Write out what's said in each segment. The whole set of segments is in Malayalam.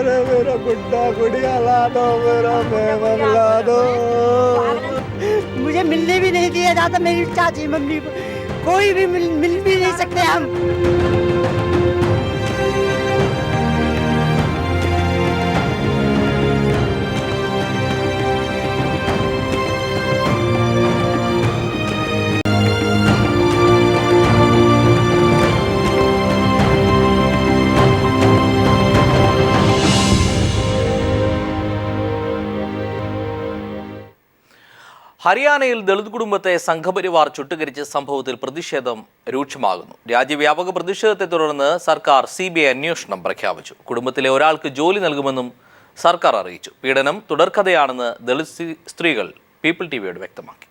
अरे मेरा गुड्डा गुड़िया ला दो, मेरा मेमन ला दो। मुझे मिलने भी नहीं दिया जाता, मेरी चाची मम्मी को कोई भी मिल भी नहीं सकते हम। ഹരിയാനയിൽ ദളിത് കുടുംബത്തെ സംഘപരിവാർ ചുട്ടുകരിച്ച സംഭവത്തിൽ പ്രതിഷേധം രൂക്ഷമാകുന്നു. രാജ്യവ്യാപക പ്രതിഷേധത്തെ തുടർന്ന് സർക്കാർ CBI അന്വേഷണം പ്രഖ്യാപിച്ചു. കുടുംബത്തിലെ ഒരാൾക്ക് ജോലി നൽകുമെന്നും സർക്കാർ അറിയിച്ചു. പീഡനം തുടർക്കഥയാണെന്ന് ദളിത് സ്ത്രീകൾ പീപ്പിൾ ടിവിയോട് വ്യക്തമാക്കി.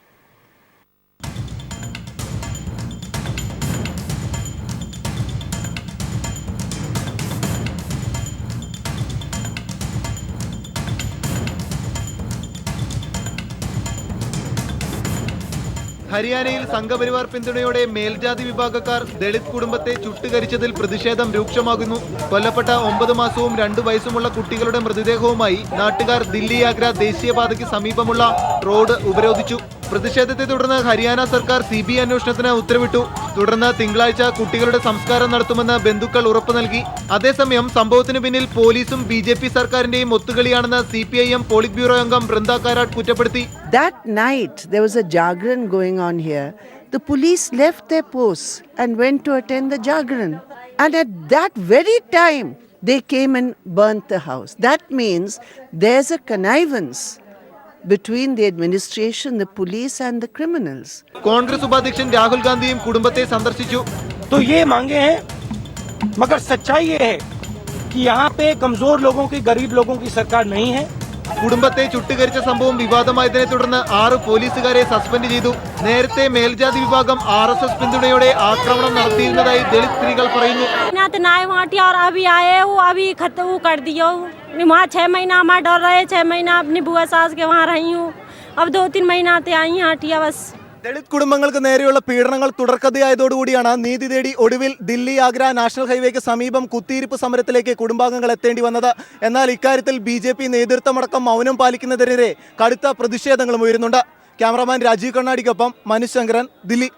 ഹരിയാനയിൽ സംഘപരിവാർ പിന്തുണയോടെ മേൽജാതി വിഭാഗക്കാർ ദളിത് കുടുംബത്തെ ചുട്ടുകരിച്ചതിൽ പ്രതിഷേധം രൂക്ഷമാകുന്നു. കൊല്ലപ്പെട്ട 9 മാസവും 2 വയസ്സുമുള്ള കുട്ടികളുടെ മൃതദേഹവുമായി നാട്ടുകാർ ദില്ലി ആഗ്ര ദേശീയപാതയ്ക്ക് സമീപമുള്ള റോഡ് ഉപരോധിച്ചു. പ്രതിഷേധത്തെ തുടർന്ന് ഹരിയാന സർക്കാർ CBI അന്വേഷണത്തിന് ഉത്തരവിട്ടു. തുടർന്ന് തിങ്കളാഴ്ച കുട്ടികളുടെ സംസ്കാരം നടത്തുമെന്ന് ബന്ധുക്കൾ ഉറപ്പു നൽകി. അതേസമയം സംഭവത്തിന് പിന്നിൽ പോലീസും BJP സർക്കാരിന്റെയും ഒത്തുകളിയാണെന്ന് CPIM പോളിറ്റ് ബ്യൂറോ അംഗം ബൃന്ദ കാരാട്ട് കുറ്റപ്പെടുത്തി. That night there was a jagran going on here. The police left their posts and went to attend the jagran. And at that very time they came and burnt the house. That means there's a connivance between the administration, the police and the criminals. Congress ഉപാധ്യക്ഷൻ രാഹുൽ ഗാന്ധിയും കുടുംബത്തെ സന്ദർശിച്ചു. तो ये मांगे हैं, मगर सच्चाई ये है कि यहाँ पे कमजोर लोगों की, गरीब लोगों की सरकार नहीं है. കുടുംബത്തെ ചുട്ടുകരിച്ച സംഭവം വിവാദമായതിനെ തുടർന്ന് 6 പോലീസുകാരെ സസ്പെൻഡ് ചെയ്തു. നേരത്തെ മേൽജാതി വിഭാഗം RSS പിന്തുണയോടെ ആക്രമണം നടത്തിയിരുന്നതായി ദളിത് സ്ത്രീകൾ പറയുന്നു. वहाँ 6 महीना हमारा डर रहे, 6 महीना अपनी बुआ सास के वहाँ रही हूँ. अब 2-3 महीना आते आई यहाँ हटिया बस. ദളിത് കുടുംബങ്ങൾക്ക് നേരെയുള്ള പീഡനങ്ങൾ തുടർക്കഥയായതോടുകൂടിയാണ് നീതി തേടി ഒടുവിൽ ദില്ലി ആഗ്ര നാഷണൽ ഹൈവേക്ക് സമീപം കുത്തിയിരിപ്പ് സമരത്തിലേക്ക് കുടുംബാംഗങ്ങൾ എത്തേണ്ടി വന്നത്. എന്നാൽ ഇക്കാര്യത്തിൽ BJP നേതൃത്വമടക്കം മൗനം പാലിക്കുന്നതിനെതിരെ കടുത്ത പ്രതിഷേധങ്ങളും ഉയരുന്നുണ്ട്. ക്യാമറാമാൻ രാജീവ് കണ്ണാടിക്കൊപ്പം മനീഷ് ശങ്കരൻ, ദില്ലി.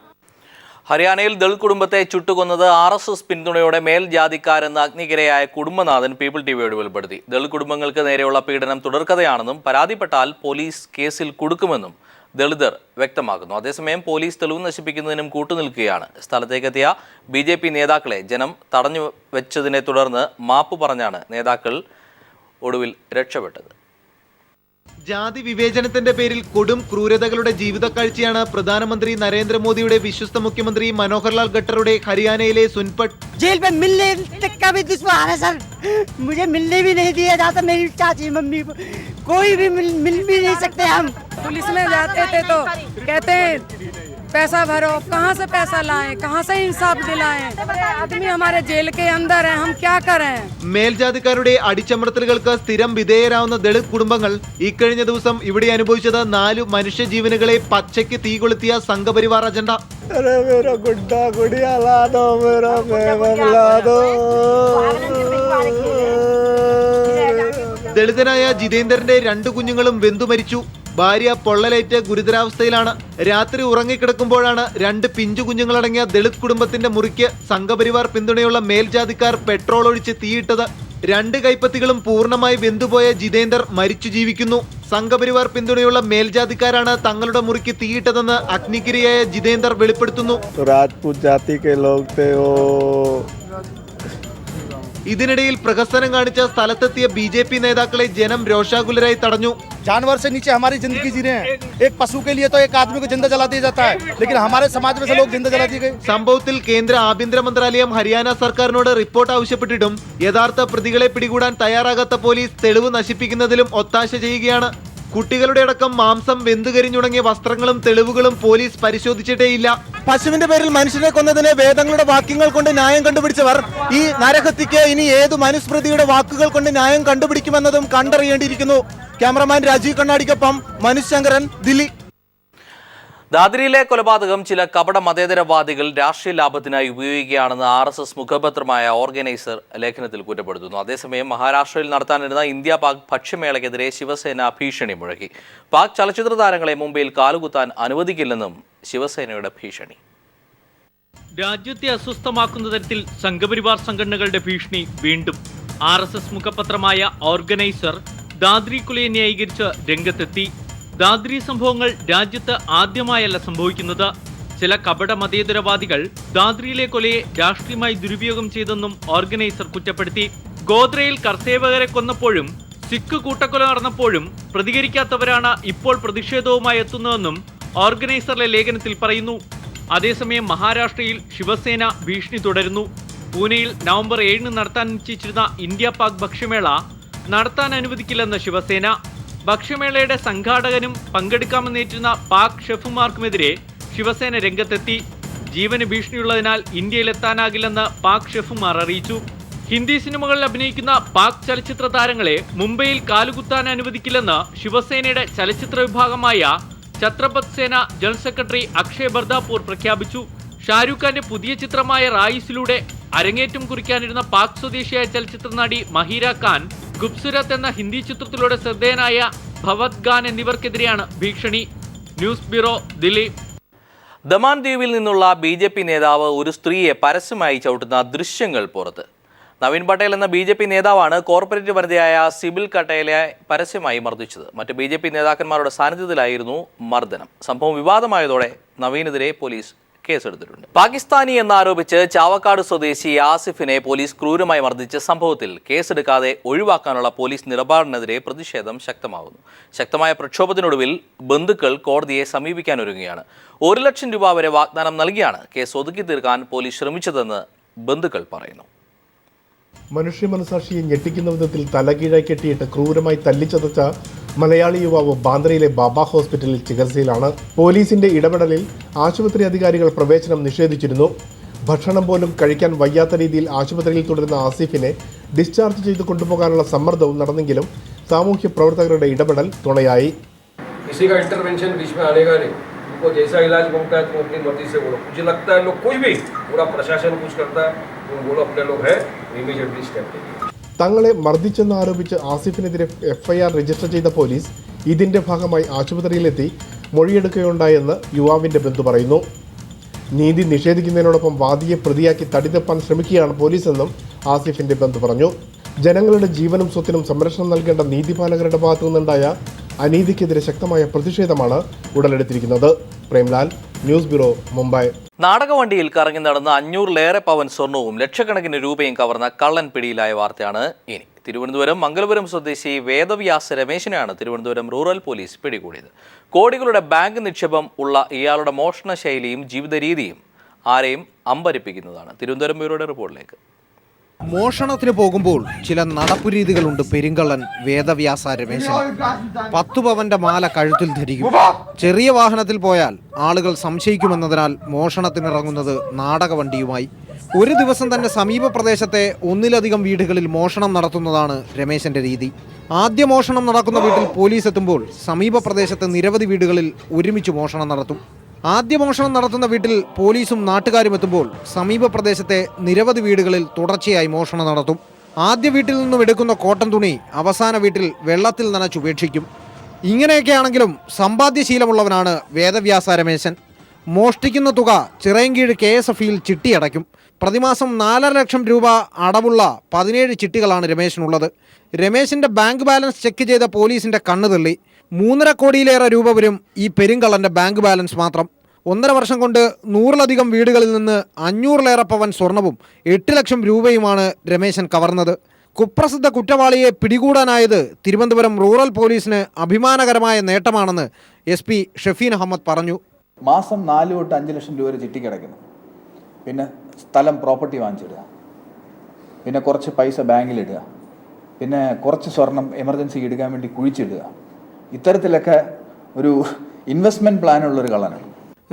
ഹരിയാനയിൽ ദളിത് കുടുംബത്തെ ചുട്ടുകൊന്നത് RSS പിന്തുണയോടെ മേൽജാതിക്കാരെന്ന അഗ്നികിരയായ കുടുംബനാഥൻ പീപ്പിൾ ടിവിയോട് വെളിപ്പെടുത്തി. ദളിത് കുടുംബങ്ങൾക്ക് നേരെയുള്ള പീഡനം തുടർക്കഥയാണെന്നും പരാതിപ്പെട്ടാൽ പോലീസ് കേസിൽ കൊടുക്കുമെന്നും ദളിതർ വ്യക്തമാക്കുന്നു. അതേസമയം പോലീസ് തെളിവ് നശിപ്പിക്കുന്നതിനും കൂട്ടുനിൽക്കുകയാണ്. സ്ഥലത്തേക്കെത്തിയ BJP നേതാക്കളെ ജനം തടഞ്ഞു വെച്ചതിനെ തുടർന്ന് മാപ്പ് പറഞ്ഞാണ് നേതാക്കൾ ഒടുവിൽ രക്ഷപ്പെട്ടത്. ജാതി വിവേചനത്തിന്റെ പേരിൽ കൊടും ക്രൂരതകളുടെ ജീവിതക്കാഴ്ചയാണ് പ്രധാനമന്ത്രി നരേന്ദ്രമോദിയുടെ വിശ്വസ്ത മുഖ്യമന്ത്രി മനോഹർലാൽ ഖട്ടറുടെ ഹരിയാനയിലെ സുൻപട്ട്. जेल में मिलने तक का भी दुश्मन है सर, मुझे मिलने भी नहीं दिया जाता, मेरी चाची मम्मी को कोई भी मिल भी नहीं सकते हम. पुलिस में जाते थे तो कहते हैं पैसा भरो, कहाँ से पैसा लाएं, कहाँ से इंसाफ दिलाएं, आदमी हमारे जेल के अंदर है, हम क्या करें. മേൽജാതിക്കാരുടെ അടിച്ചമർത്തലുകൾക്ക് സ്ഥിരം വിധേയരാവുന്ന ദളിത് കുടുംബങ്ങൾ ഇക്കഴിഞ്ഞ ദിവസം ഇവിടെ അനുഭവിച്ചത് 4 മനുഷ്യജീവനുകളെ പച്ചയ്ക്ക് തീ കൊളുത്തിയ സംഘപരിവാർ അജണ്ട. अरे मेरा गुड्डा गुड़िया ला दो, मेरा मेमन ला दो। ദളിതനായ ജിതേന്ദ്രന്റെ 2 കുഞ്ഞുങ്ങളും വെന്തുമരിച്ചു. ഭാര്യ പൊള്ളലേറ്റ് ഗുരുതരാവസ്ഥയിലാണ്. രാത്രി ഉറങ്ങിക്കിടക്കുമ്പോഴാണ് 2 പിഞ്ചു കുഞ്ഞുങ്ങളടങ്ങിയ ദളിത് കുടുംബത്തിന്റെ മുറിക്ക് സംഘപരിവാർ പിന്തുണയുള്ള മേൽജാതിക്കാർ പെട്രോൾ ഒഴിച്ച് തീയിട്ടത്. 2 കൈപ്പത്തികളും പൂർണ്ണമായി വെന്തുപോയ ജിതേന്ദർ മരിച്ചു ജീവിക്കുന്നു. സംഘപരിവാർ പിന്തുണയുള്ള മേൽജാതിക്കാരാണ് തങ്ങളുടെ മുറിക്ക് തീയിട്ടതെന്ന് അഗ്നിക്കിരയായ ജിതേന്ദർ വെളിപ്പെടുത്തുന്നു. राजपूत जाति के लोग थे वो. ഇതിനിടയിൽ പ്രഹസനം കാണിച്ച സ്ഥലത്തെത്തിയ BJP നേതാക്കളെ ജനം രോഷാകുലരായി തടഞ്ഞു. जानवर से नीचे हमारी जिंदगी जी रहे हैं. एक पशु के लिए तो एक आदमी को जिंदा जला दिया जाता है, लेकिन हमारे समाज में से लोग जिंदा जला दिए गए. സംഭവത്തിൽ കേന്ദ്ര ആഭ്യന്തര മന്ത്രാലയം ഹരിയാന സർക്കാരിനോട് റിപ്പോർട്ട് ആവശ്യപ്പെട്ടിട്ടും യഥാർത്ഥ പ്രതികളെ പിടികൂടാൻ തയ്യാറാകാത്ത പോലീസ് തെളിവ് നശിപ്പിക്കുന്നതിലും ഒത്താശ ചെയ്യുകയാണ്. കുട്ടികളുടെ അടക്കം മാംസം വെന്തുകരിഞ്ഞുടങ്ങിയ വസ്ത്രങ്ങളും തെളിവുകളും പോലീസ് പരിശോധിച്ചിട്ടേയില്ല. പശുവിന്റെ പേരിൽ മനുഷ്യനെ കൊന്നതിനെ വേദങ്ങളുടെ വാക്യങ്ങൾ കൊണ്ട് ന്യായം കണ്ടുപിടിച്ചവർ ഈ നരഹത്യക്ക് ഇനി ഏതു മനുസ്മൃതിയുടെ വാക്കുകൾ കൊണ്ട് ന്യായം കണ്ടുപിടിക്കുമെന്നതും കണ്ടറിയേണ്ടിയിരിക്കുന്നു. ക്യാമറമാൻ രാജീവ് കണ്ണാടിക്കൊപ്പം മനീഷ് ശങ്കരൻ, ദില്ലി. ദാദ്രിയിലെ കൊലപാതകം ചില കപട മതേതരവാദികൾ രാഷ്ട്രീയ ലാഭത്തിനായി ഉപയോഗിക്കുകയാണെന്ന് RSS മുഖപത്രമായ ഓർഗനൈസർ ലേഖനത്തിൽ കുറ്റപ്പെടുത്തുന്നു. അതേസമയം മഹാരാഷ്ട്രയിൽ നടത്താനിരുന്ന ഇന്ത്യ പാക് ഭക്ഷ്യമേളയ്ക്കെതിരെ ശിവസേന ഭീഷണി മുഴക്കി. പാക് ചലച്ചിത്ര താരങ്ങളെ മുംബൈയിൽ കാലുകുത്താൻ അനുവദിക്കില്ലെന്നും ശിവസേനയുടെ ഭീഷണി. രാജ്യത്തെ അസ്വസ്ഥമാക്കുന്ന തരത്തിൽ സംഘപരിവാർ സംഘടനകളുടെ ഭീഷണി വീണ്ടും. RSS മുഖപത്രമായ ഓർഗനൈസർ ദാദ്രി കൊലയെ ന്യായീകരിച്ച് രംഗത്തെത്തി. ദാദ്രി സംഭവങ്ങൾ രാജ്യത്ത് ആദ്യമായല്ല സംഭവിക്കുന്നത്. ചില കപട മതേതരവാദികൾ ദാദ്രിയിലെ കൊലയെ രാഷ്ട്രീയമായി ദുരുപയോഗം ചെയ്തെന്നും ഓർഗനൈസർ കുറ്റപ്പെടുത്തി. ഗോദ്രയിൽ കർസേവകരെ കൊന്നപ്പോഴും സിഖ് കൂട്ടക്കൊല നടന്നപ്പോഴും പ്രതികരിക്കാത്തവരാണ് ഇപ്പോൾ പ്രതിഷേധവുമായി എത്തുന്നതെന്നും ഓർഗനൈസറിലെ ലേഖനത്തിൽ പറയുന്നു. അതേസമയം മഹാരാഷ്ട്രയിൽ ശിവസേന ഭീഷണി തുടരുന്നു. പൂനെയിൽ നവംബർ 7 നടത്താൻ നിശ്ചയിച്ചിരുന്ന ഇന്ത്യ പാക് ഭക്ഷ്യമേള നടത്താൻ അനുവദിക്കില്ലെന്ന് ശിവസേന. ഭക്ഷ്യമേളയുടെ സംഘാടകനും പങ്കെടുക്കാമെന്നേറ്റിരുന്ന പാക് ഷെഫുമാർക്കുമെതിരെ ശിവസേന രംഗത്തെത്തി. ജീവന് ഭീഷണിയുള്ളതിനാൽ ഇന്ത്യയിലെത്താനാകില്ലെന്ന് പാക് ഷെഫുമാർ അറിയിച്ചു. ഹിന്ദി സിനിമകളിൽ അഭിനയിക്കുന്ന പാക് ചലച്ചിത്ര താരങ്ങളെ മുംബൈയിൽ കാലുകുത്താൻ അനുവദിക്കില്ലെന്ന് ശിവസേനയുടെ ചലച്ചിത്ര വിഭാഗമായ ഛത്രപത് സേന ജനറൽ സെക്രട്ടറി അക്ഷയ് ബർദാപൂർ പ്രഖ്യാപിച്ചു. ഷാരൂഖ് ഖാന്റെ പുതിയ ചിത്രമായ റായിസിലൂടെ അരങ്ങേറ്റം കുറിക്കാനിരുന്ന പാക് സ്വദേശിയായ ചലച്ചിത്ര നടി മഹീര ഖാൻ, ഖൂബ്സുരത്ത് എന്ന ഹിന്ദി ചിത്രത്തിലൂടെ ശ്രദ്ധേയനായ ഭവത് ഖാൻ എന്നിവർക്കെതിരെയാണ് ഭീഷണി. News bureau, Delhi. ദമാൻ ദ്വീപിൽ നിന്നുള്ള BJP നേതാവ് ഒരു സ്ത്രീയെ പരസ്യമായി ചവിട്ടുന്ന ദൃശ്യങ്ങൾ പുറത്ത്. നവീൻ പട്ടേൽ എന്ന BJP നേതാവാണ് കോർപ്പറേറ്റ് വനിതയായ സിബിൽ കട്ടേലെ പരസ്യമായി മർദ്ദിച്ചത്. മറ്റ് BJP നേതാക്കന്മാരുടെ സാന്നിധ്യത്തിലായിരുന്നു മർദ്ദനം. സംഭവം വിവാദമായതോടെ നവീനെതിരെ പോലീസ് കേസെടുത്തിട്ടുണ്ട്. പാകിസ്ഥാനി എന്നാരോപിച്ച് ചാവക്കാട് സ്വദേശി ആസിഫിനെ പോലീസ് ക്രൂരമായി മർദ്ദിച്ച സംഭവത്തിൽ കേസെടുക്കാതെ ഒഴിവാക്കാനുള്ള പോലീസ് നിലപാടിനെതിരെ പ്രതിഷേധം ശക്തമാകുന്നു. ശക്തമായ പ്രക്ഷോഭത്തിനൊടുവിൽ ബന്ധുക്കൾ കോടതിയെ സമീപിക്കാനൊരുങ്ങുകയാണ്. 1 ലക്ഷം രൂപ വരെ വാഗ്ദാനം നൽകിയാണ് കേസ് ഒതുക്കി തീർക്കാൻ പോലീസ് ശ്രമിച്ചതെന്ന് ബന്ധുക്കൾ പറയുന്നു. മനുഷ്യ മനസാക്ഷിയെ ഞെട്ടിക്കുന്ന വിധത്തിൽ തലകീഴായി കെട്ടിയിട്ട് ക്രൂരമായി തല്ലിച്ചതച്ച മലയാളി യുവാവ് ബാന്ദ്രയിലെ ബാബ ഹോസ്പിറ്റലിൽ ചികിത്സയിലാണ്. പോലീസിന്റെ ഇടപെടലിൽ ആശുപത്രി അധികാരികൾ പ്രവേശനം നിഷേധിച്ചിരുന്നു. ഭക്ഷണം പോലും കഴിക്കാൻ വയ്യാത്ത രീതിയിൽ ആശുപത്രിയിൽ തുടരുന്ന ആസിഫിനെ ഡിസ്ചാർജ് ചെയ്ത് കൊണ്ടുപോകാനുള്ള സമ്മർദ്ദവും നടന്നെങ്കിലും സാമൂഹ്യ പ്രവർത്തകരുടെ ഇടപെടൽ തുണയായി. उनको जैसा इलाज मांगता है तुम अपनी मर्जी से बोलो. मुझे लगता है लोग कोई भी पूरा प्रशासन कुछ करता है तुम बोलो अपने लोग हैं इमीडिएटली स्टेप लेंगे. തങ്ങളെ മർദ്ദിച്ചെന്ന് ആരോപിച്ച് ആസിഫിനെതിരെ FIR രജിസ്റ്റർ ചെയ്ത പോലീസ് ഇതിന്റെ ഭാഗമായി ആശുപത്രിയിലെത്തി മൊഴിയെടുക്കുകയുണ്ടായെന്ന് യുവാവിന്റെ ബന്ധു പറയുന്നു. നീതി നിഷേധിക്കുന്നതിനോടൊപ്പം വാദിയെ പ്രതിയാക്കി തടിതെപ്പാൻ ശ്രമിക്കുകയാണ് പോലീസെന്നും ആസിഫിന്റെ ബന്ധു പറഞ്ഞു. ജനങ്ങളുടെ ജീവനും സ്വത്തിനും സംരക്ഷണം നൽകേണ്ട നീതിപാലകരുടെ ഭാഗത്തു നിന്നുണ്ടായ അനീതിക്കെതിരെ ശക്തമായ പ്രതിഷേധമാണ് ഉടലെടുത്തിരിക്കുന്നത്. Premlal, news bureau, Mumbai. നാടകവണ്ടിയിൽ കറങ്ങി നടന്ന 500-ലേറെ പവൻ സ്വർണവും ലക്ഷക്കണക്കിന് രൂപയും കവർന്ന കള്ളൻ പിടിയിലായ വാർത്തയാണ് ഇനി. തിരുവനന്തപുരം മംഗലപുരം സ്വദേശി വേദവ്യാസ രമേശിനെയാണ് തിരുവനന്തപുരം റൂറൽ പോലീസ് പിടികൂടിയത്. കോടികളുടെ ബാങ്ക് നിക്ഷേപം ഉള്ള ഇയാളുടെ മോഷണ ശൈലിയും ജീവിത രീതിയും ആരെയും അമ്പരിപ്പിക്കുന്നതാണ്. തിരുവനന്തപുരം ബ്യൂറോയുടെ റിപ്പോർട്ടിലേക്ക്. മോഷണത്തിന് പോകുമ്പോൾ ചില നടപ്പുരീതികളുണ്ട് പെരുങ്കള്ളൻ വേദവ്യാസ രമേശൻ. 10 പവന്റെ മാല കഴുത്തിൽ ധരിക്കും. ചെറിയ വാഹനത്തിൽ പോയാൽ ആളുകൾ സംശയിക്കുമെന്നതിനാൽ മോഷണത്തിനിറങ്ങുന്നത് നാടകവണ്ടിയുമായി. ഒരു ദിവസം തന്നെ സമീപ പ്രദേശത്തെ 1-ലധികം വീടുകളിൽ മോഷണം നടത്തുന്നതാണ് രമേശന്റെ രീതി. ആദ്യ മോഷണം നടക്കുന്ന വീട്ടിൽ പോലീസ് എത്തുമ്പോൾ സമീപ പ്രദേശത്തെ നിരവധി വീടുകളിൽ ഒരുമിച്ച് മോഷണം നടത്തും. ആദ്യ മോഷണം നടത്തുന്ന വീട്ടിൽ പോലീസും നാട്ടുകാരും എത്തുമ്പോൾ സമീപ പ്രദേശത്തെ നിരവധി വീടുകളിൽ തുടർച്ചയായി മോഷണം നടത്തും. ആദ്യ വീട്ടിൽ നിന്നും എടുക്കുന്ന കോട്ടൺ തുണി അവസാന വീട്ടിൽ വെള്ളത്തിൽ നനച്ചുപേക്ഷിക്കും. ഇങ്ങനെയൊക്കെയാണെങ്കിലും സമ്പാദ്യശീലമുള്ളവനാണ് വേദവ്യാസ രമേശൻ. മോഷ്ടിക്കുന്ന തുക ചിറയൻകീഴ് KSFയിൽ ചിട്ടിയടയ്ക്കും. പ്രതിമാസം 4.5 ലക്ഷം രൂപ അടവുള്ള 17 ചിട്ടികളാണ് രമേശനുള്ളത്. രമേശിന്റെ ബാങ്ക് ബാലൻസ് ചെക്ക് ചെയ്ത പോലീസിന്റെ കണ്ണു തള്ളി. 3.5 കോടിയിലേറെ രൂപ വരും ഈ പെരുങ്കള്ളന്റെ ബാങ്ക് ബാലൻസ് മാത്രം. 1.5 വർഷം കൊണ്ട് 100-ലധികം വീടുകളിൽ നിന്ന് 500-ലേറെ പവൻ സ്വർണവും 8 ലക്ഷം രൂപയുമാണ് രമേശൻ കവർന്നത്. കുപ്രസിദ്ധ കുറ്റവാളിയെ പിടികൂടാനായത് തിരുവനന്തപുരം റൂറൽ പോലീസിന് അഭിമാനകരമായ നേട്ടമാണെന്ന് SP ഷഫീൻ അഹമ്മദ് പറഞ്ഞു. മാസം 4 തൊട്ട് 5 ലക്ഷം രൂപ വരെ ചിട്ടി കിടക്കുന്നു. പിന്നെ സ്ഥലം പ്രോപ്പർട്ടി വാങ്ങിച്ചിടുക, പിന്നെ കുറച്ച് പൈസ ബാങ്കിലിടുക, പിന്നെ കുറച്ച് സ്വർണം എമർജൻസിക്ക് എടുക്കാൻ വേണ്ടി കുഴിച്ചിടുക. ഇത്തരത്തിലൊക്കെ ഒരു ഇൻവെസ്റ്റ്മെന്റ് പ്ലാനുള്ളൊരു കള്ളനാണ്.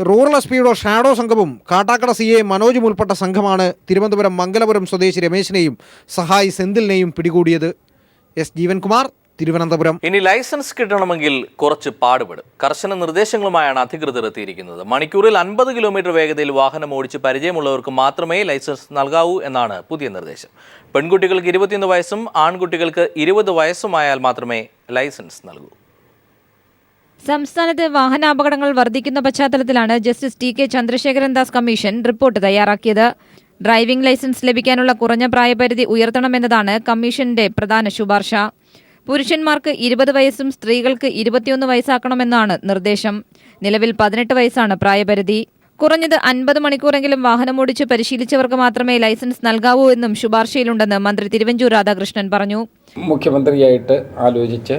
റൂറൽ SP-യുടെ ഷാഡോ സംഘവും കാട്ടാക്കട CA മനോജും ഉൾപ്പെട്ട സംഘമാണ് തിരുവനന്തപുരം മംഗലപുരം സ്വദേശി രമേശിനെയും സഹായി സെന്തിലിനെയും പിടികൂടിയത്. S ജീവൻകുമാർ, തിരുവനന്തപുരം. ഇനി ലൈസൻസ് കിട്ടണമെങ്കിൽ കുറച്ച് പാടുപെടും. കർശന നിർദ്ദേശങ്ങളുമായാണ് അധികൃതർ എത്തിയിരിക്കുന്നത്. മണിക്കൂറിൽ 50 കിലോമീറ്റർ വേഗതയിൽ വാഹനം ഓടിച്ച് പരിചയമുള്ളവർക്ക് മാത്രമേ ലൈസൻസ് നൽകാവൂ എന്നാണ് പുതിയ നിർദ്ദേശം. പെൺകുട്ടികൾക്ക് 21 വയസ്സും ആൺകുട്ടികൾക്ക് 20 വയസ്സുമായാൽ മാത്രമേ ലൈസൻസ് നൽകൂ. സംസ്ഥാനത്ത് വാഹനാപകടങ്ങൾ വർദ്ധിക്കുന്ന പശ്ചാത്തലത്തിലാണ് justice TK. Chandrasekharan Das commission report തയ്യാറാക്കിയത്. ഡ്രൈവിംഗ് ലൈസൻസ് ലഭിക്കാനുള്ള കുറഞ്ഞ പ്രായപരിധി ഉയർത്തണമെന്നതാണ് കമ്മീഷന്റെ പ്രധാന ശുപാർശ. പുരുഷന്മാർക്ക് 20 വയസ്സും സ്ത്രീകൾക്ക് 21 വയസ്സാക്കണമെന്നാണ് നിർദ്ദേശം. നിലവിൽ 18 വയസ്സാണ് പ്രായപരിധി. കുറഞ്ഞത് 50 മണിക്കൂറെങ്കിലും വാഹനമോടിച്ച് പരിശീലിച്ചവർക്ക് മാത്രമേ ലൈസൻസ് നൽകാവൂ എന്നും ശുപാർശയിലുണ്ടെന്ന് മന്ത്രി തിരുവഞ്ചൂർ രാധാകൃഷ്ണൻ പറഞ്ഞു. മുഖ്യമന്ത്രിയായിട്ട് ആലോചിച്ച്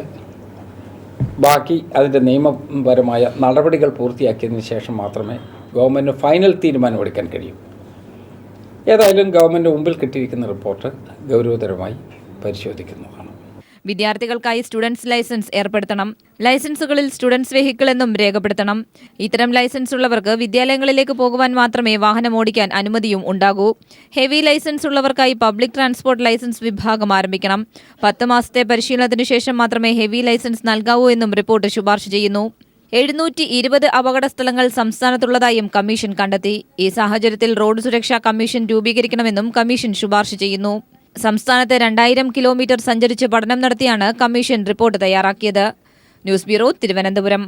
ബാക്കി അതിൻ്റെ നിയമപരമായ നടപടികൾ പൂർത്തിയാക്കിയതിന് ശേഷം മാത്രമേ ഗവൺമെൻറ് ഫൈനൽ തീരുമാനമെടുക്കാൻ കഴിയൂ. ഏതായാലും ഗവൺമെൻറ് മുമ്പിൽ കിട്ടിയിരിക്കുന്ന റിപ്പോർട്ട് ഗൗരവതരമായി പരിശോധിക്കുന്നതാണ്. വിദ്യാർത്ഥികൾക്കായി സ്റ്റുഡൻസ് ലൈസൻസ് ഏർപ്പെടുത്തണം. ലൈസൻസുകളിൽ സ്റ്റുഡൻസ് വെഹിക്കിൾ എന്നും രേഖപ്പെടുത്തണം. ഇത്തരം ലൈസൻസ് ഉള്ളവർക്ക് വിദ്യാലയങ്ങളിലേക്ക് പോകുവാൻ മാത്രമേ വാഹനം ഓടിക്കാൻ അനുമതിയും ഉണ്ടാകൂ. ഹെവി ലൈസൻസ് ഉള്ളവർക്കായി പബ്ലിക് ട്രാൻസ്പോർട്ട് ലൈസൻസ് വിഭാഗം ആരംഭിക്കണം. 10 മാസത്തെ പരിശീലനത്തിനു ശേഷം മാത്രമേ ഹെവി ലൈസൻസ് നൽകാവൂ എന്നും റിപ്പോർട്ട് ശുപാർശ ചെയ്യുന്നു. 720 അപകട സ്ഥലങ്ങൾ സംസ്ഥാനത്തുള്ളതായും കമ്മീഷൻ കണ്ടെത്തി. ഈ സാഹചര്യത്തിൽ റോഡ് സുരക്ഷാ കമ്മീഷൻ രൂപീകരിക്കണമെന്നും കമ്മീഷൻ ശുപാർശ ചെയ്യുന്നു. സംസ്ഥാനത്ത് 2000 കിലോമീറ്റർ സഞ്ചരിച്ച് പഠനം നടത്തിയാണ് കമ്മീഷൻ റിപ്പോർട്ട് തയ്യാറാക്കിയത്. News bureau, Thiruvananthapuram.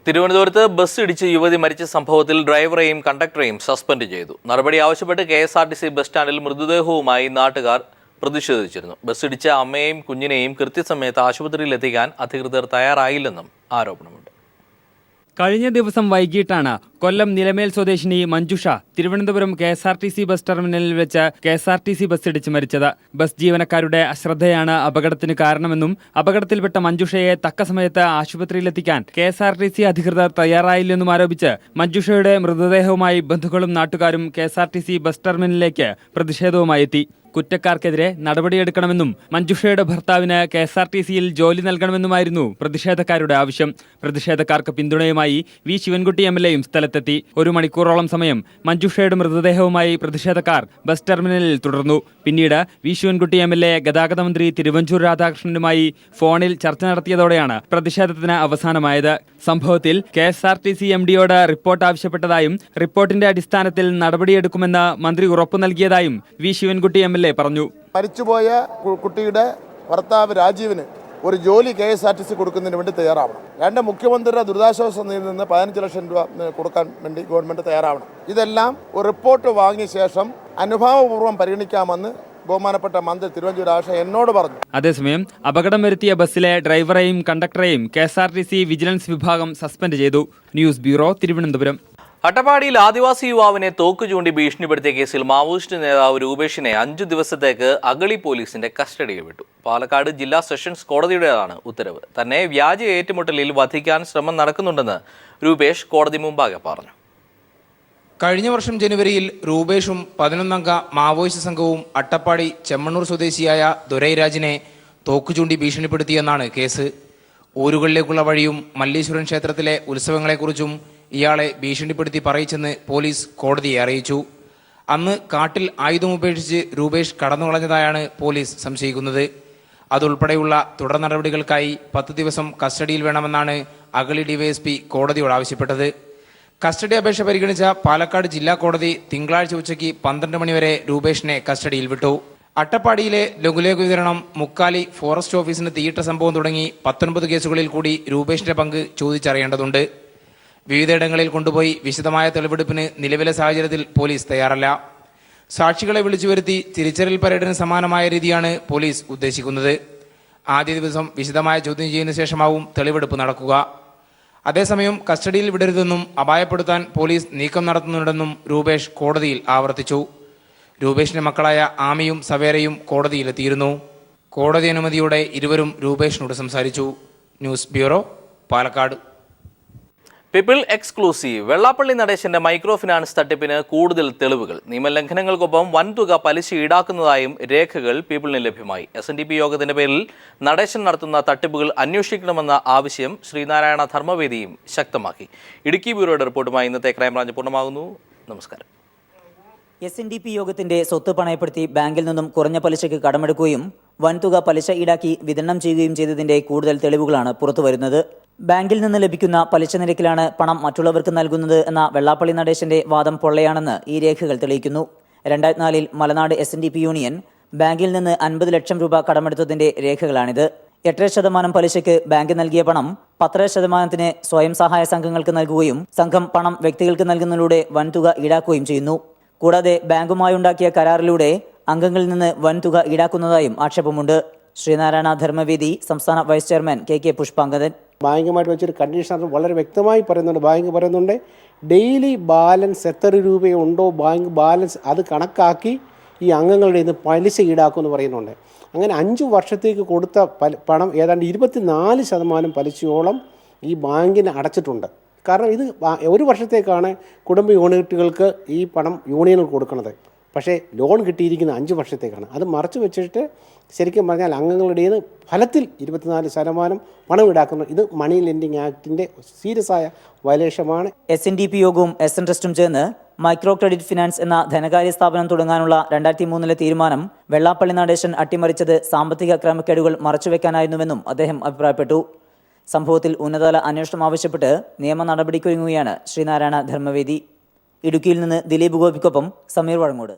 തിരുവനന്തപുരത്ത് ബസ് ഇടിച്ച് യുവതി മരിച്ച സംഭവത്തിൽ ഡ്രൈവറെയും കണ്ടക്ടറെയും സസ്പെൻഡ് ചെയ്തു. നടപടി ആവശ്യപ്പെട്ട് KSRTC ബസ് സ്റ്റാൻഡിൽ മൃതദേഹവുമായി നാട്ടുകാർ പ്രതിഷേധിച്ചിരുന്നു. ബസ് ഇടിച്ച അമ്മയെയും കുഞ്ഞിനെയും കൃത്യസമയത്ത് ആശുപത്രിയിൽ എത്തിക്കാൻ അധികൃതർ തയ്യാറായില്ലെന്നും ആരോപണമുണ്ട്. കഴിഞ്ഞ ദിവസം വൈകിട്ടാണ് കൊല്ലം നിലമേൽ സ്വദേശിനി മഞ്ജുഷ തിരുവനന്തപുരം KSRTC ബസ് ടെർമിനലിൽ വെച്ച് KSRTC ബസ് ഇടിച്ച് മരിച്ചത്. ബസ് ജീവനക്കാരുടെ അശ്രദ്ധയാണ് അപകടത്തിന് കാരണമെന്നും അപകടത്തിൽപ്പെട്ട മഞ്ജുഷയെ തക്ക സമയത്ത് ആശുപത്രിയിലെത്തിക്കാൻ KSRTC അധികൃതർ തയ്യാറായില്ലെന്നും ആരോപിച്ച് മഞ്ജുഷയുടെ മൃതദേഹവുമായി ബന്ധുക്കളും നാട്ടുകാരും KSRTC ബസ് ടെർമിനലിലേക്ക് പ്രതിഷേധവുമായി എത്തി. കുറ്റക്കാർക്കെതിരെ നടപടിയെടുക്കണമെന്നും മഞ്ജുഷയുടെ ഭർത്താവിന് KSRTCയിൽ ജോലി നൽകണമെന്നുമായിരുന്നു പ്രതിഷേധക്കാരുടെ ആവശ്യം. പ്രതിഷേധക്കാർക്ക് പിന്തുണയുമായി വി ശിവൻകുട്ടി MLAയും സ്ഥലത്തെത്തി. 1 മണിക്കൂറോളം സമയം മഞ്ജുഷയുടെ മൃതദേഹവുമായി പ്രതിഷേധക്കാർ ബസ് ടെർമിനലിൽ തുടർന്നു. പിന്നീട് വി ശിവൻകുട്ടി MLA ഗതാഗത മന്ത്രി തിരുവഞ്ചൂർ രാധാകൃഷ്ണനുമായി ഫോണിൽ ചർച്ച നടത്തിയതോടെയാണ് പ്രതിഷേധത്തിന് അവസാനമായത്. സംഭവത്തിൽ KSRTC MDയോട് റിപ്പോർട്ട് ആവശ്യപ്പെട്ടതായും റിപ്പോർട്ടിന്റെ അടിസ്ഥാനത്തിൽ നടപടിയെടുക്കുമെന്ന് മന്ത്രി ഉറപ്പു നൽകിയതായും വി ശിവൻകുട്ടി MLA പറഞ്ഞു. മരിച്ചുപോയ കുട്ടിയുടെ ഭർത്താവ് രാജീവിന് ഒരു ജോലി KSRTC കൊടുക്കുന്നതിന് വേണ്ടി തയ്യാറാവണം. 2 മുഖ്യമന്ത്രിയുടെ ദുരിതാശ്വാസ നിധിയിൽ നിന്ന് 15 ലക്ഷം രൂപ കൊടുക്കാൻ വേണ്ടി ഗവൺമെൻറ് തയ്യാറാവണം. ഇതെല്ലാം ഒരു റിപ്പോർട്ട് വാങ്ങിയ ശേഷം അനുഭാവപൂർവ്വം പരിഗണിക്കാമെന്ന് ബഹുമാനപ്പെട്ട മന്ത്രി തിരുവഞ്ചൂർ രാധാകൃഷ്ണൻ എന്നോട് പറഞ്ഞു. അതേസമയം അപകടം വരുത്തിയ ബസ്സിലെ ഡ്രൈവറെയും കണ്ടക്ടറെയും KSRTC വിജിലൻസ് വിഭാഗം സസ്പെൻഡ് ചെയ്തു. News bureau, Thiruvananthapuram. അട്ടപ്പാടിയിൽ ആദിവാസി യുവാവിനെ തോക്ക് ചൂണ്ടി ഭീഷണിപ്പെടുത്തിയ കേസിൽ മാവോയിസ്റ്റ് നേതാവ് രൂപേഷിനെ 5 ദിവസത്തേക്ക് അഗളി പോലീസിന്റെ കസ്റ്റഡിയിൽ വിട്ടു. പാലക്കാട് ജില്ലാ സെഷൻസ് കോടതിയുടേതാണ് ഉത്തരവ്. തന്നെ വ്യാജ ഏറ്റുമുട്ടലിൽ വധിക്കാൻ ശ്രമം നടക്കുന്നുണ്ടെന്ന് രൂപേഷ് കോടതി മുമ്പാകെ പറഞ്ഞു. കഴിഞ്ഞ വർഷം ജനുവരിയിൽ രൂപേഷും 11 അംഗ മാവോയിസ്റ്റ് സംഘവും അട്ടപ്പാടി ചെമ്മണ്ണൂർ സ്വദേശിയായ ദുരൈരാജിനെ തോക്ക് ചൂണ്ടി ഭീഷണിപ്പെടുത്തിയെന്നാണ് കേസ്. ഊരുകളിലേക്കുള്ള വഴിയും മല്ലീശ്വരൻ ക്ഷേത്രത്തിലെ ഉത്സവങ്ങളെക്കുറിച്ചും ഇയാളെ ഭീഷണിപ്പെടുത്തി പറയിച്ചെന്ന് പോലീസ് കോടതിയെ അറിയിച്ചു. അന്ന് കാട്ടിൽ ആയുധമുപേക്ഷിച്ച് രൂപേഷ് കടന്നുകളഞ്ഞതായാണ് പോലീസ് സംശയിക്കുന്നത്. അതുൾപ്പെടെയുള്ള തുടർ നടപടികൾക്കായി 10 ദിവസം കസ്റ്റഡിയിൽ വേണമെന്നാണ് അഗളി DYSP കോടതിയോട് ആവശ്യപ്പെട്ടത്. കസ്റ്റഡി അപേക്ഷ പരിഗണിച്ച പാലക്കാട് ജില്ലാ കോടതി തിങ്കളാഴ്ച ഉച്ചയ്ക്ക് 12 മണിവരെ രൂപേഷിനെ കസ്റ്റഡിയിൽ വിട്ടു. അട്ടപ്പാടിയിലെ ലഘുലേഖ വിതരണം, മുക്കാലി ഫോറസ്റ്റ് ഓഫീസിന് തീയിട്ട സംഭവം തുടങ്ങി 19 കേസുകളിൽ കൂടി രൂപേഷിന്റെ പങ്ക് ചോദിച്ചറിയേണ്ടതുണ്ട്. വിവിധയിടങ്ങളിൽ കൊണ്ടുപോയി വിശദമായ തെളിവെടുപ്പിന് നിലവിലെ സാഹചര്യത്തിൽ പോലീസ് തയ്യാറല്ല. സാക്ഷികളെ വിളിച്ചു വരുത്തി തിരിച്ചറിയൽ പരേഡിന് സമാനമായ രീതിയാണ് പോലീസ് ഉദ്ദേശിക്കുന്നത്. ആദ്യ ദിവസം വിശദമായ ചോദ്യം ചെയ്യുന്ന ശേഷമാവും തെളിവെടുപ്പ് നടക്കുക. അതേസമയം കസ്റ്റഡിയിൽ വിടരുതെന്നും അപായപ്പെടുത്താൻ പോലീസ് നീക്കം നടത്തുന്നുണ്ടെന്നും രൂപേഷ് കോടതിയിൽ ആവർത്തിച്ചു. രൂപേഷിന്റെ മക്കളായ ആമിയും സവേരയും കോടതിയിലെത്തിയിരുന്നു. കോടതി അനുമതിയോടെ ഇരുവരും രൂപേഷിനോട് സംസാരിച്ചു. News bureau, Palakkad. People exclusive. Vellappally നടേശന്റെ മൈക്രോ ഫിനാൻസ് തട്ടിപ്പിന് കൂടുതൽ തെളിവുകൾ. നിയമലംഘനങ്ങൾക്കൊപ്പം വൻതുക പലിശ ഈടാക്കുന്നതായും രേഖകൾ പീപ്പിളിന് ലഭ്യമായി. SNDP യോഗത്തിന്റെ പേരിൽ നടേശൻ നടത്തുന്ന തട്ടിപ്പുകൾ അന്വേഷിക്കണമെന്ന ആവശ്യം ശ്രീനാരായണ ധർമ്മവേദിയും ശക്തമാക്കി. ഇടുക്കി ബ്യൂറോയുടെ റിപ്പോർട്ടുമായി ഇന്നത്തെ ക്രൈംബ്രാഞ്ച് പൂർണ്ണമാകുന്നു. നമസ്കാരം. SNDP യോഗത്തിന്റെ സ്വത്ത് പണയപ്പെടുത്തി ബാങ്കിൽ നിന്നും കുറഞ്ഞ പലിശയ്ക്ക് കടമെടുക്കുകയും വൻതുക പലിശ ഈടാക്കി വിതരണം ചെയ്യുകയും ചെയ്തതിന്റെ കൂടുതൽ തെളിവുകളാണ് പുറത്തുവരുന്നത്. ബാങ്കിൽ നിന്ന് ലഭിക്കുന്ന പലിശ നിരക്കിലാണ് പണം മറ്റുള്ളവർക്ക് നൽകുന്നത് എന്ന വെള്ളാപ്പള്ളി നടേശന്റെ വാദം പൊള്ളയാണെന്ന് ഈ രേഖകൾ തെളിയിക്കുന്നു. 2004 മലനാട് SNDP യൂണിയൻ ബാങ്കിൽ നിന്ന് 50 ലക്ഷം രൂപ കടമെടുത്തതിന്റെ രേഖകളാണിത്. 8% പലിശയ്ക്ക് ബാങ്ക് നൽകിയ പണം 10% സ്വയം സഹായ സംഘങ്ങൾക്ക് നൽകുകയും സംഘം പണം വ്യക്തികൾക്ക് നൽകുന്നതിലൂടെ വൻതുക ഈടാക്കുകയും ചെയ്യുന്നു. കൂടാതെ ബാങ്കുമായുണ്ടാക്കിയ കരാറിലൂടെ അംഗങ്ങളിൽ നിന്ന് വൻതുക ഈടാക്കുന്നതായും ആക്ഷേപമുണ്ട്. ശ്രീനാരായണ ധർമ്മവേദി സംസ്ഥാന വൈസ് ചെയർമാൻ KK പുഷ്പാങ്കദൻ ബാങ്കുമായിട്ട് വെച്ചൊരു കണ്ടീഷൻ വളരെ വ്യക്തമായി പറയുന്നുണ്ട്. ബാങ്ക് പറയുന്നുണ്ട് ഡെയിലി ബാലൻസ് എത്ര രൂപയുണ്ടോ ബാങ്ക് ബാലൻസ് അത് കണക്കാക്കി ഈ അംഗങ്ങളുടെ നിന്ന് പലിശ ഈടാക്കുമെന്ന് പറയുന്നുണ്ട്. അങ്ങനെ 5 വർഷത്തേക്ക് കൊടുത്ത പണം ഏതാണ്ട് 24% പലിശയോളം ഈ ബാങ്കിന് അടച്ചിട്ടുണ്ട്. കാരണം ഇത് 1 വർഷത്തേക്കാണ് കുടുംബ യൂണിറ്റുകൾക്ക് ഈ പണം യൂണിയനുകൾ കൊടുക്കുന്നത്. പക്ഷേ ലോൺ കിട്ടിയിരിക്കുന്ന 5 വർഷത്തേക്കാണ്. അത് മറച്ചു വെച്ചിട്ട് ശരിക്കും പറഞ്ഞാൽ അംഗങ്ങളുടെ ഫലത്തിൽ 24% പണം ഈടാക്കുന്നു. ഇത് മണി ലെൻഡിങ് ആക്ടിൻ്റെ സീരിയസ് ആയ വയലേഷമാണ്. SNDP യോഗവും SN ട്രസ്റ്റും ചേർന്ന് മൈക്രോ ക്രെഡിറ്റ് ഫിനാൻസ് എന്ന ധനകാര്യ സ്ഥാപനം തുടങ്ങാനുള്ള 2003 തീരുമാനം വെള്ളാപ്പള്ളി നടേശൻ അട്ടിമറിച്ചത് സാമ്പത്തിക ക്രമക്കേടുകൾ മറച്ചുവെക്കാനായിരുന്നുവെന്നും അദ്ദേഹം അഭിപ്രായപ്പെട്ടു. സംഭവത്തിൽ ഉന്നതതല അന്വേഷണം ആവശ്യപ്പെട്ട് നിയമ നടപടിക്കൊരുങ്ങുകയാണ് ശ്രീനാരായണ ധർമ്മവേദി. ഇടുക്കിയിൽ നിന്ന് ദിലീപ് ഗോപിക്കൊപ്പം സമീർ വഴങ്ങോട്.